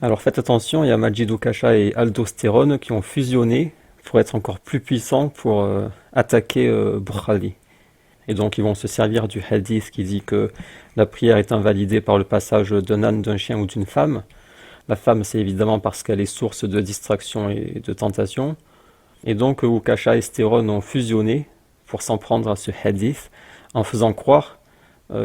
Alors faites attention, il y a Majid Kasha et Aldostérone qui ont fusionné pour être encore plus puissants pour attaquer Bukhari. Et donc ils vont se servir du hadith qui dit que la prière est invalidée par le passage d'un âne, d'un chien ou d'une femme. La femme, c'est évidemment parce qu'elle est source de distraction et de tentation. Et donc Ukasha et Stérone ont fusionné pour s'en prendre à ce hadith en faisant croire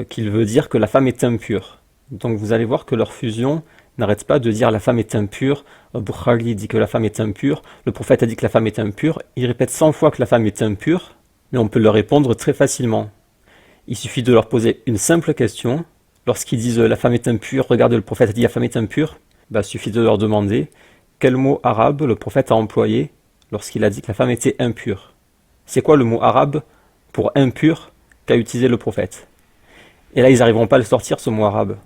qu'il veut dire que la femme est impure. Donc vous allez voir que leur fusion n'arrête pas de dire la femme est impure. Bukhari dit que la femme est impure. Le prophète a dit que la femme est impure. Il répète 100 fois que la femme est impure, mais on peut leur répondre très facilement. Il suffit de leur poser une simple question. Lorsqu'ils disent la femme est impure, regarde le prophète a dit la femme est impure, il suffit de leur demander quel mot arabe le prophète a employé lorsqu'il a dit que la femme était impure. C'est quoi le mot arabe pour impur qu'a utilisé le prophète? Et là, ils n'arriveront pas à le sortir, ce mot arabe.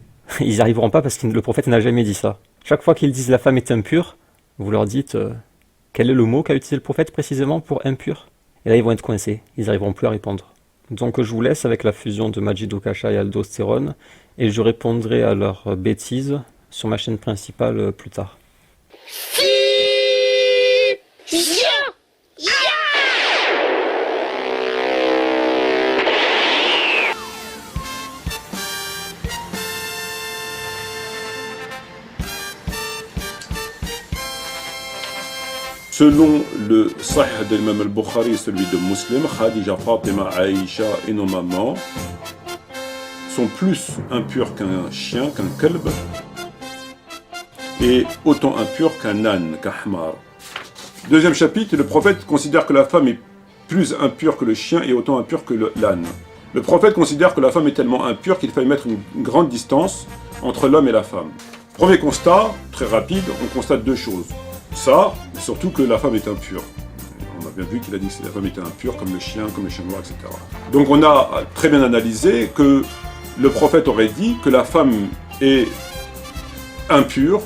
Ils n'y arriveront pas parce que le prophète n'a jamais dit ça. Chaque fois qu'ils disent la femme est impure, vous leur dites quel est le mot qu'a utilisé le prophète précisément pour impur? Et là, ils vont être coincés. Ils n'arriveront plus à répondre. Donc je vous laisse avec la fusion de Majid Kasha et Aldostérone et je répondrai à leurs bêtises sur ma chaîne principale plus tard. Selon le Sahih de l'imam al-Bukhari et celui de Muslim, Khadija, Fatima, Aïcha et nos mamans sont plus impures qu'un chien, qu'un kalb, et autant impures qu'un âne, qu'un hamar. Deuxième chapitre, le prophète considère que la femme est plus impure que le chien et autant impure que l'âne. Le prophète considère que la femme est tellement impure qu'il fallait mettre une grande distance entre l'homme et la femme. Premier constat, très rapide, on constate deux choses. Ça, mais surtout que la femme est impure. On a bien vu qu'il a dit que la femme était impure, comme le chien noir, etc. Donc on a très bien analysé que le prophète aurait dit que la femme est impure,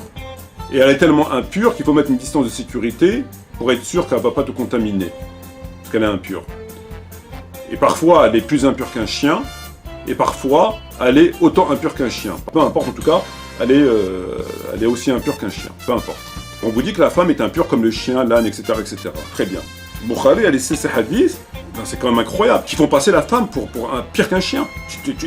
et elle est tellement impure qu'il faut mettre une distance de sécurité pour être sûr qu'elle ne va pas te contaminer, parce qu'elle est impure. Et parfois, elle est plus impure qu'un chien, et parfois, elle est autant impure qu'un chien. Peu importe, en tout cas, elle est aussi impure qu'un chien, peu importe. On vous dit que la femme est impure comme le chien, l'âne, etc., etc. Très bien. Bukhari a laissé ces hadiths, c'est quand même incroyable, qui font passer la femme pour un pire qu'un chien.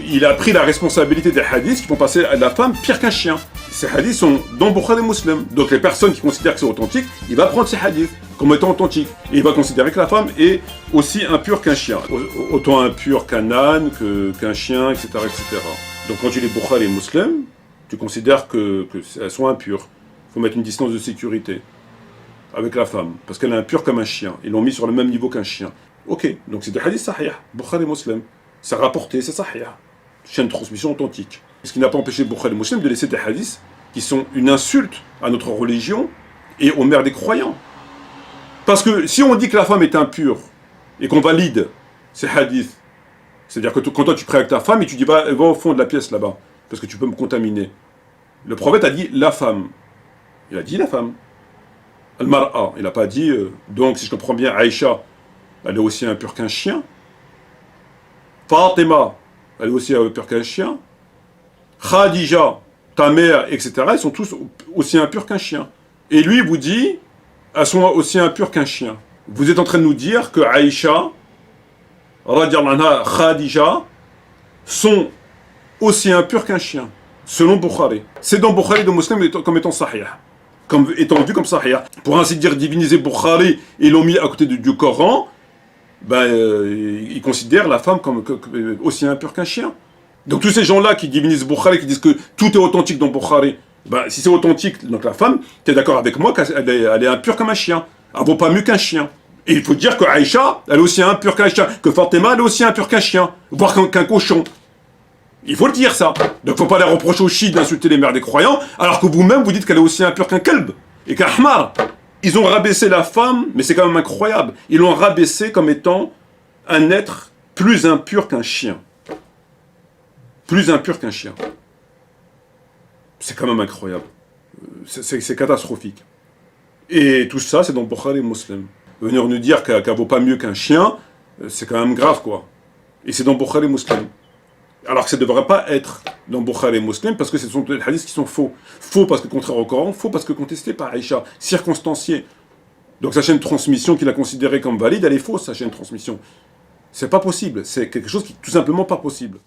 Il a pris la responsabilité des hadiths qui font passer la femme pire qu'un chien. Ces hadiths sont dans Bukhari et Muslim. Donc les personnes qui considèrent que c'est authentique, il va prendre ces hadiths comme étant authentiques. Et il va considérer que la femme est aussi impure qu'un chien. Autant impure qu'un âne, qu'un chien, etc., etc. Donc quand tu lis Bukhari et Muslim, tu considères qu'elles sont impures. Il faut mettre une distance de sécurité avec la femme, parce qu'elle est impure comme un chien. Ils l'ont mis sur le même niveau qu'un chien. Ok, donc c'est des hadiths sahih, Bukhari et Muslim. C'est rapporté, c'est sahih. Chaîne de transmission authentique. Ce qui n'a pas empêché Bukhari et Muslim de laisser des hadiths qui sont une insulte à notre religion et aux mères des croyants. Parce que si on dit que la femme est impure et qu'on valide ces hadiths, c'est-à-dire que quand toi tu pries avec ta femme et tu dis va au fond de la pièce là-bas, parce que tu peux me contaminer. Le prophète a dit la femme. Il a dit la femme. Al-mar'a. Il n'a pas dit, donc si je comprends bien, Aïcha, elle est aussi impure qu'un chien. Fatima, elle est aussi impure qu'un chien. Khadija, ta mère, etc., ils sont tous aussi impurs qu'un chien. Et lui vous dit, elles sont aussi impures qu'un chien. Vous êtes en train de nous dire que Aïcha, radiallahu anha, Khadija, sont aussi impures qu'un chien, selon Bukhari. C'est dans Bukhari de Muslim comme étant sahih. Comme étant vu comme sahih. Pour ainsi dire, diviniser Bukhari et l'ont mis à côté du Coran, ils considèrent la femme comme aussi impure qu'un chien. Donc tous ces gens-là qui divinisent Bukhari, qui disent que tout est authentique dans Bukhari, si c'est authentique, donc la femme, tu es d'accord avec moi qu'elle est impure comme un chien. Elle ne vaut pas mieux qu'un chien. Et il faut dire que Aïcha, elle est aussi impure qu'un chien, que Fatima, elle est aussi impure qu'un chien, voire qu'un cochon. Il faut le dire ça. Donc il ne faut pas les reprocher aux chiites d'insulter les mères des croyants, alors que vous-même vous dites qu'elle est aussi impure qu'un kalb et qu'un hamar. Ils ont rabaissé la femme, mais c'est quand même incroyable. Ils l'ont rabaissé comme étant un être plus impur qu'un chien. Plus impur qu'un chien. C'est quand même incroyable. C'est catastrophique. Et tout ça, c'est dans Bukhari et Muslim. Venir nous dire qu'elle vaut pas mieux qu'un chien, c'est quand même grave, quoi. Et c'est dans Bukhari et Muslim. Alors que ça ne devrait pas être dans Bukhari et Muslim, parce que ce sont des hadiths qui sont faux. Faux parce que contraire au Coran, faux parce que contestés par Aïcha, circonstanciés. Donc sa chaîne de transmission qu'il a considérée comme valide, elle est fausse, sa chaîne de transmission. C'est pas possible, c'est quelque chose qui est tout simplement pas possible.